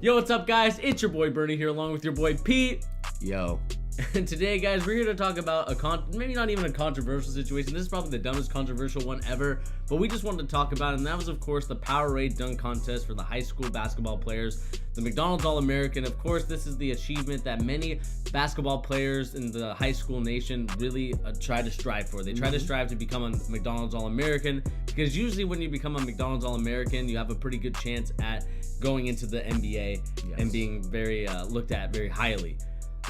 Yo, what's up, guys? It's your boy Bernie here, along with your boy Pete. Yo. And today, guys, we're here to talk about maybe not even a controversial situation. This is probably the dumbest controversial one ever, but we just wanted to talk about it, and that was, of course, the Powerade dunk contest for the high school basketball players. The McDonald's All-American. Of course, this is the achievement that many basketball players in the high school nation really try to strive for. They try to strive to become a McDonald's All-American, because usually when you become a McDonald's All-American, you have a pretty good chance at going into the NBA and being very looked at very highly.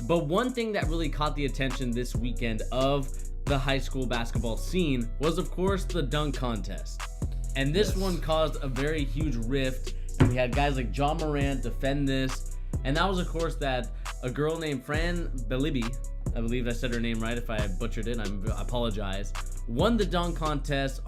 But one thing that really caught the attention this weekend of the high school basketball scene was, of course, the dunk contest. And this one caused a very huge rift. And we had guys like John Morant defend this. And that was, of course, that a girl named Fran Belibi, I believe I said her name right. If I butchered it, I apologize, won the dunk contest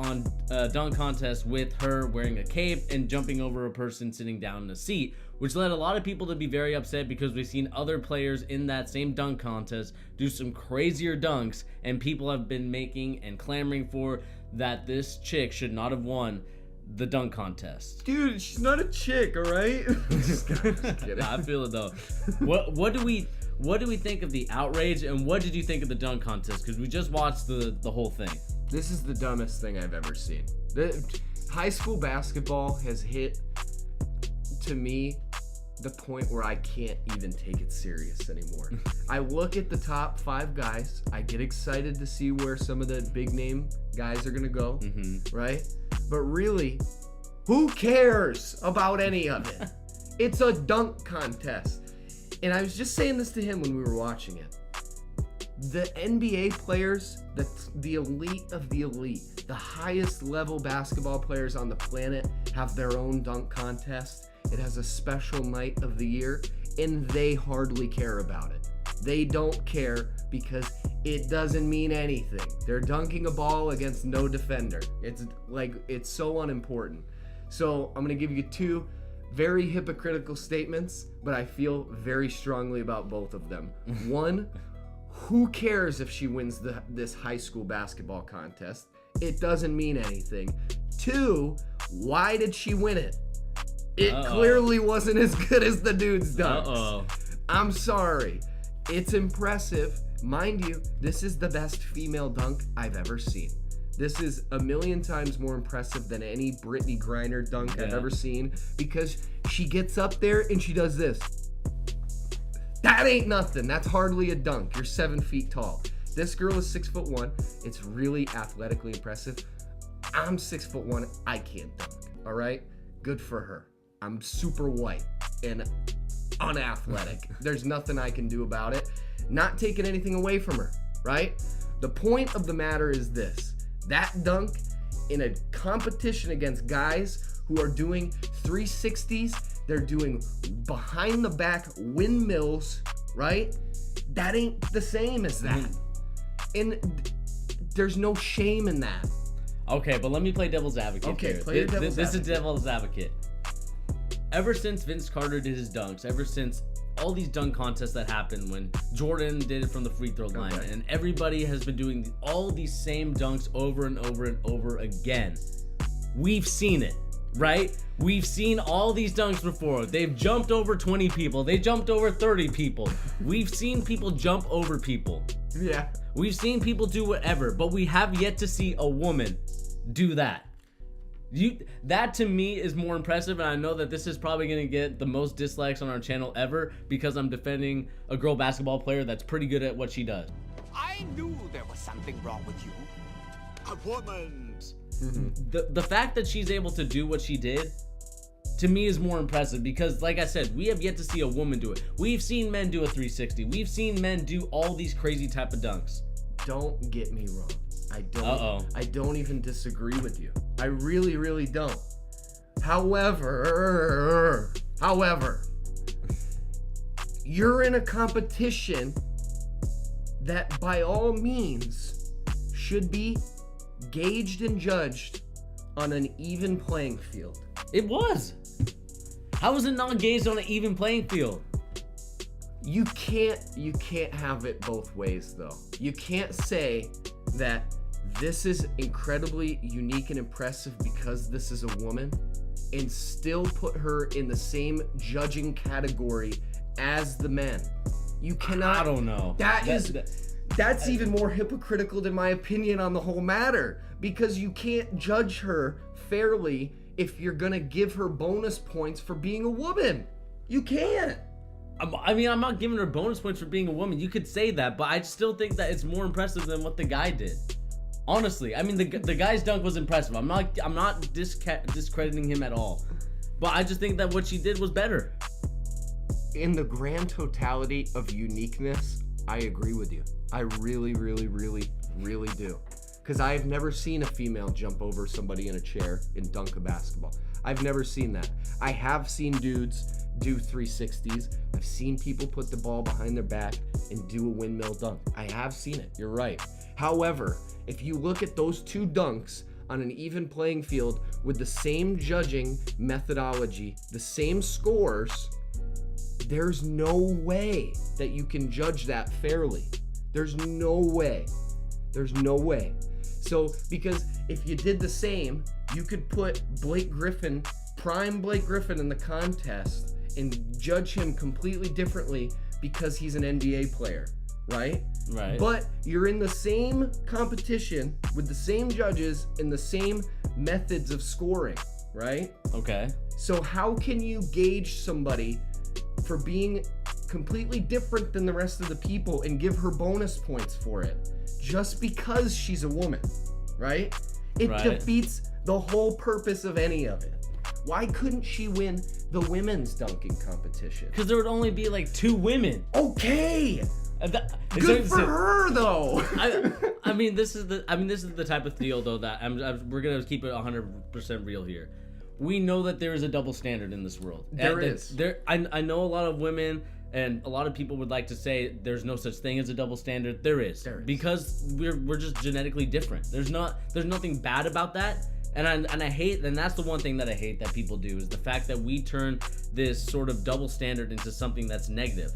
with her wearing a cape and jumping over a person sitting down in a seat, which led a lot of people to be very upset because we've seen other players in that same dunk contest do some crazier dunks, and people have been making and clamoring for that this chick should not have won the dunk contest. Dude, she's not a chick, all right? Just kidding. Nah, I feel it though. What do we think of the outrage, and what did you think of the dunk contest? Because we just watched the whole thing. This is the dumbest thing I've ever seen. The high school basketball has hit, to me, the point where I can't even take it serious anymore. I look at the top 5 guys. I get excited to see where some of the big name guys are going to go, right? But really, who cares about any of it? It's a dunk contest. And I was just saying this to him when we were watching it. The NBA players, the elite of the elite, the highest level basketball players on the planet have their own dunk contest. It has a special night of the year, and they hardly care about it. They don't care because it doesn't mean anything. They're dunking a ball against no defender. It's so unimportant. So I'm going to give you 2 very hypocritical statements, but I feel very strongly about both of them. 1, who cares if she wins this high school basketball contest? It doesn't mean anything. 2, why did she win it? It clearly wasn't as good as the dude's dunks. I'm sorry. It's impressive. Mind you, this is the best female dunk I've ever seen. This is a million times more impressive than any Brittany Griner dunk I've ever seen, because she gets up there and she does this. That ain't nothing. That's hardly a dunk. You're 7 feet tall. This girl is 6'1". It's really athletically impressive. I'm 6'1". I can't dunk. All right? Good for her. I'm super white and unathletic. There's nothing I can do about it. Not taking anything away from her, right? The point of the matter is this. That dunk in a competition against guys who are doing 360s, they're doing behind the back windmills, right? That ain't the same as that. And there's no shame in that. Okay, but let me play devil's advocate. Okay, here. play your devil's advocate. This is devil's advocate. Ever since Vince Carter did his dunks, ever since all these dunk contests that happened when Jordan did it from the free throw line, and everybody has been doing all these same dunks over and over and over again, we've seen it, right? We've seen all these dunks before. They've jumped over 20 people. They jumped over 30 people. We've seen people jump over people. Yeah. We've seen people do whatever, but we have yet to see a woman do that. That to me is more impressive, and I know that this is probably going to get the most dislikes on our channel ever because I'm defending a girl basketball player that's pretty good at what she does. I knew there was something wrong with you. A woman. The fact that she's able to do what she did, to me, is more impressive because, like I said, we have yet to see a woman do it. We've seen men do a 360. We've seen men do all these crazy type of dunks. Don't get me wrong. I don't even disagree with you. I really, really don't. However, you're in a competition that by all means should be gauged and judged on an even playing field. It was. How was it not gauged on an even playing field? You can't have it both ways though. You can't say that this is incredibly unique and impressive because this is a woman, and still put her in the same judging category as the men. You cannot. I don't know. That's even more hypocritical in my opinion on the whole matter, because you can't judge her fairly if you're gonna give her bonus points for being a woman. You can't. I mean, I'm not giving her bonus points for being a woman. You could say that, but I still think that it's more impressive than what the guy did. Honestly, I mean, the guy's dunk was impressive. I'm not discrediting him at all, but I just think that what she did was better. In the grand totality of uniqueness, I agree with you. I really, really, really, really do. Because I've never seen a female jump over somebody in a chair and dunk a basketball. I've never seen that. I have seen dudes do 360s. I've seen people put the ball behind their back and do a windmill dunk. I have seen it. You're right. However, if you look at those two dunks on an even playing field with the same judging methodology, the same scores, there's no way that you can judge that fairly. There's no way. There's no way. So, because if you did the same, you could put prime Blake Griffin in the contest and judge him completely differently because he's an NBA player, right? Right. But you're in the same competition with the same judges and the same methods of scoring, right? Okay. So how can you gauge somebody for being completely different than the rest of the people and give her bonus points for it just because she's a woman, right? It defeats the whole purpose of any of it. Why couldn't she win the women's dunking competition? Because there would only be like 2 women. Okay. Good for her though. I mean, this is the type of deal though that we're gonna keep it 100% real here. We know that there is a double standard in this world. There is. I know a lot of women and a lot of people would like to say there's no such thing as a double standard. There is. Because we're just genetically different. There's nothing bad about that. And I hate, and that's the one thing that I hate that people do, is the fact that we turn this sort of double standard into something that's negative.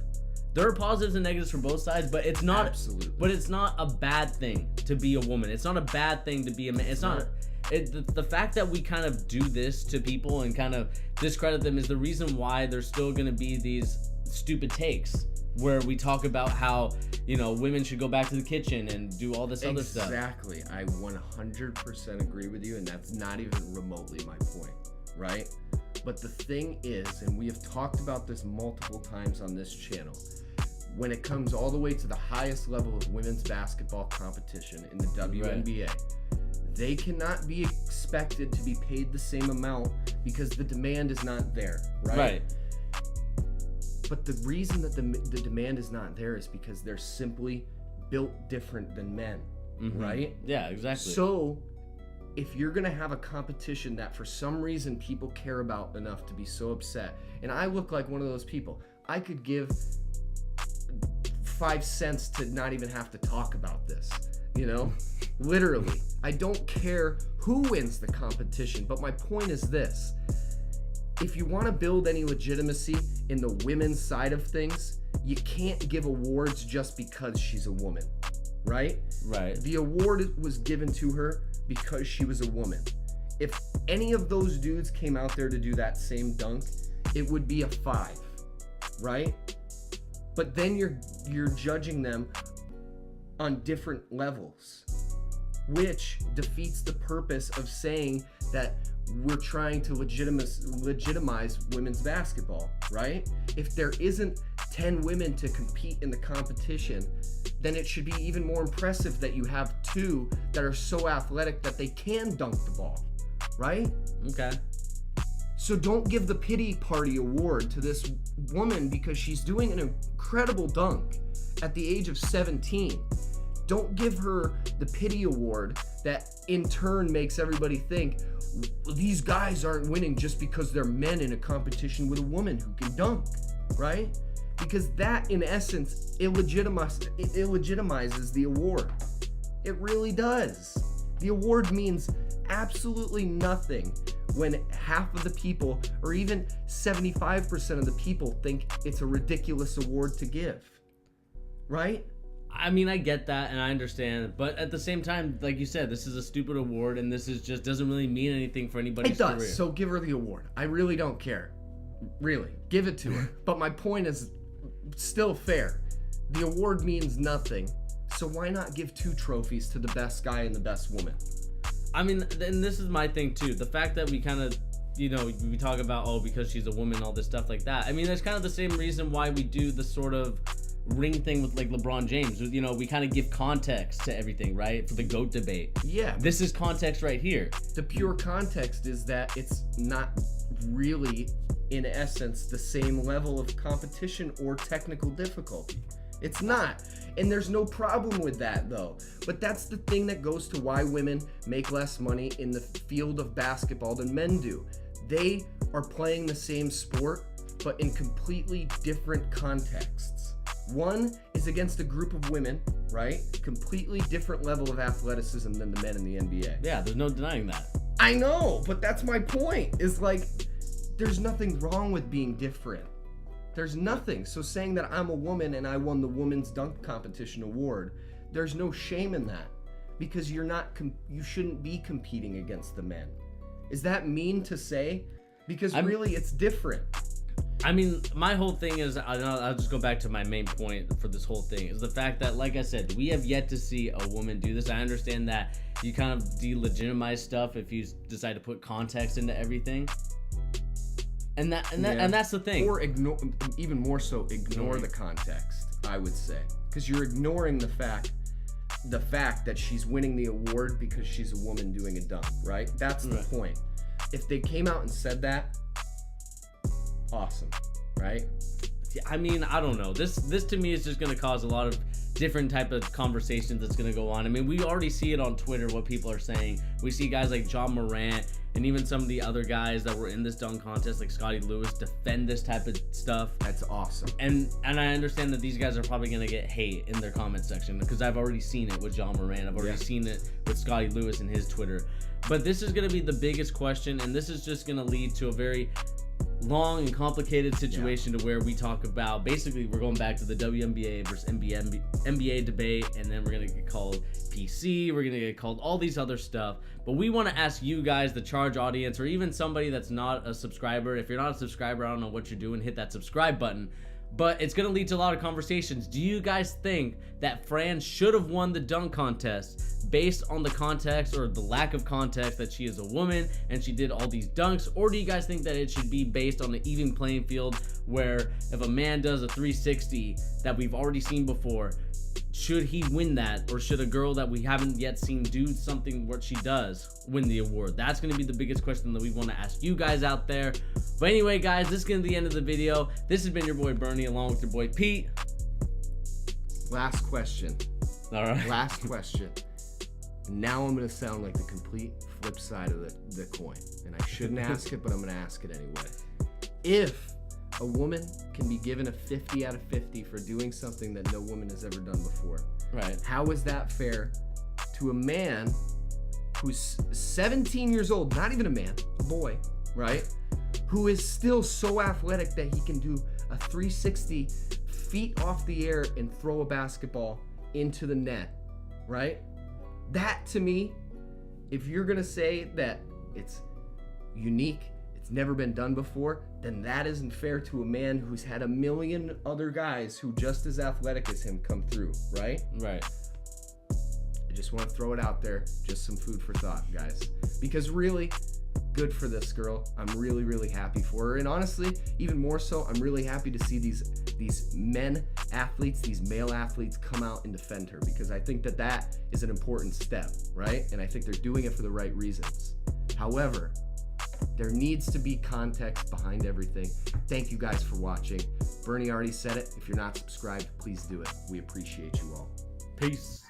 There are positives and negatives from both sides, but it's not. Absolutely. But it's not a bad thing to be a woman. It's not a bad thing to be a man. It's not. The fact that we kind of do this to people and kind of discredit them is the reason why there's still going to be these stupid takes where we talk about how, women should go back to the kitchen and do all this other stuff. Exactly. I 100% agree with you, and that's not even remotely my point, right? But the thing is, and we have talked about this multiple times on this channel, when it comes all the way to the highest level of women's basketball competition in the WNBA, they cannot be expected to be paid the same amount because the demand is not there, right? But the reason that the demand is not there is because they're simply built different than men, right? Yeah, exactly. So if you're going to have a competition that for some reason people care about enough to be so upset, and I look like one of those people, I could give 5 cents to not even have to talk about this, literally. I don't care who wins the competition, but my point is this. If you want to build any legitimacy in the women's side of things, you can't give awards just because she's a woman, right? Right. The award was given to her because she was a woman. If any of those dudes came out there to do that same dunk, it would be a 5, right? But then you're judging them on different levels, which defeats the purpose of saying that we're trying to legitimize women's basketball, right? If there isn't 10 women to compete in the competition, then it should be even more impressive that you have 2 that are so athletic that they can dunk the ball, right? Okay. So don't give the pity party award to this woman because she's doing an incredible dunk at the age of 17. Don't give her the pity award that in turn makes everybody think these guys aren't winning just because they're men in a competition with a woman who can dunk, right? Because that, in essence, illegitimizes the award. It really does. The award means absolutely nothing when half of the people, or even 75% of the people, think it's a ridiculous award to give, right? I mean, I get that and I understand, but at the same time, like you said, this is a stupid award, and this is just doesn't really mean anything for anybody's It does. career. So give her the award. I really don't care. Really, give it to her. But my point is still fair. The award means nothing. So why not give 2 trophies to the best guy and the best woman? I mean, and this is my thing too. The fact that we kind of, you know, we talk about, oh, because she's a woman, all this stuff like that. I mean, that's kind of the same reason why we do the sort of ring thing with like LeBron James. You know, we kind of give context to everything, right? For the GOAT debate. Yeah. This is context right here. The pure context is that it's not really, in essence, the same level of competition or technical difficulty. It's not. And there's no problem with that, though. But that's the thing that goes to why women make less money in the field of basketball than men do. They are playing the same sport, but in completely different contexts. One is against a group of women, right? Completely different level of athleticism than the men in the NBA. Yeah, there's no denying that. I know, but that's my point. Is like, there's nothing wrong with being different. There's nothing. So saying that I'm a woman and I won the women's dunk competition award, there's no shame in that, because you're not. You shouldn't be competing against the men. Is that mean to say? Because really, it's different. I mean, my whole thing is, I'll just go back to my main point for this whole thing, is the fact that, like I said, we have yet to see a woman do this. I understand that you kind of delegitimize stuff if you decide to put context into everything. And that's the thing. Or ignore, even more so, ignore the context, I would say. Because you're ignoring the fact that she's winning the award because she's a woman doing a dunk, right? That's the point. If they came out and said that, awesome, right? I mean, I don't know. This to me is just going to cause a lot of different type of conversations that's going to go on. I mean, we already see it on Twitter, what people are saying. We see guys like John Morant and even some of the other guys that were in this dunk contest, like Scotty Lewis, defend this type of stuff. That's awesome. And I understand that these guys are probably going to get hate in their comment section, because I've already seen it with John Morant. I've already seen it with Scotty Lewis in his Twitter. But this is going to be the biggest question, and this is just going to lead to a very long and complicated situation to where we talk about, basically we're going back to the WNBA versus NBA debate, and then we're going to get called PC, we're going to get called all these other stuff. But we want to ask you guys, the Charge audience, or even somebody that's not a subscriber. If you're not a subscriber, I don't know what you're doing, hit that subscribe button. But it's going to lead to a lot of conversations. Do you guys think that Fran should have won the dunk contest based on the context or the lack of context that she is a woman and she did all these dunks? Or do you guys think that it should be based on the even playing field, where if a man does a 360 that we've already seen before, should he win that, or should a girl that we haven't yet seen do something what she does win the award? That's going to be the biggest question that we want to ask you guys out there. But anyway, guys, this is going to be the end of the video. This has been your boy Bernie along with your boy Pete. Last question. All right. Last question. Now I'm going to sound like the complete flip side of the coin. And I shouldn't ask it, but I'm going to ask it anyway. If a woman can be given a 50 out of 50 for doing something that no woman has ever done before, Right. how is that fair to a man who's 17 years old, not even a man, a boy, right? Who is still so athletic that he can do a 360 feet off the air and throw a basketball into the net, right? That, to me, if you're gonna say that it's unique, it's never been done before, then that isn't fair to a man who's had a million other guys who just as athletic as him come through, right? Right. I just want to throw it out there, just some food for thought, guys. Because really, good for this girl. I'm really, really happy for her. And honestly, even more so, I'm really happy to see these men athletes, these male athletes come out and defend her, because I think that that is an important step, right? And I think they're doing it for the right reasons. However, there needs to be context behind everything. Thank you guys for watching. Bernie already said it. If you're not subscribed, please do it. We appreciate you all. Peace.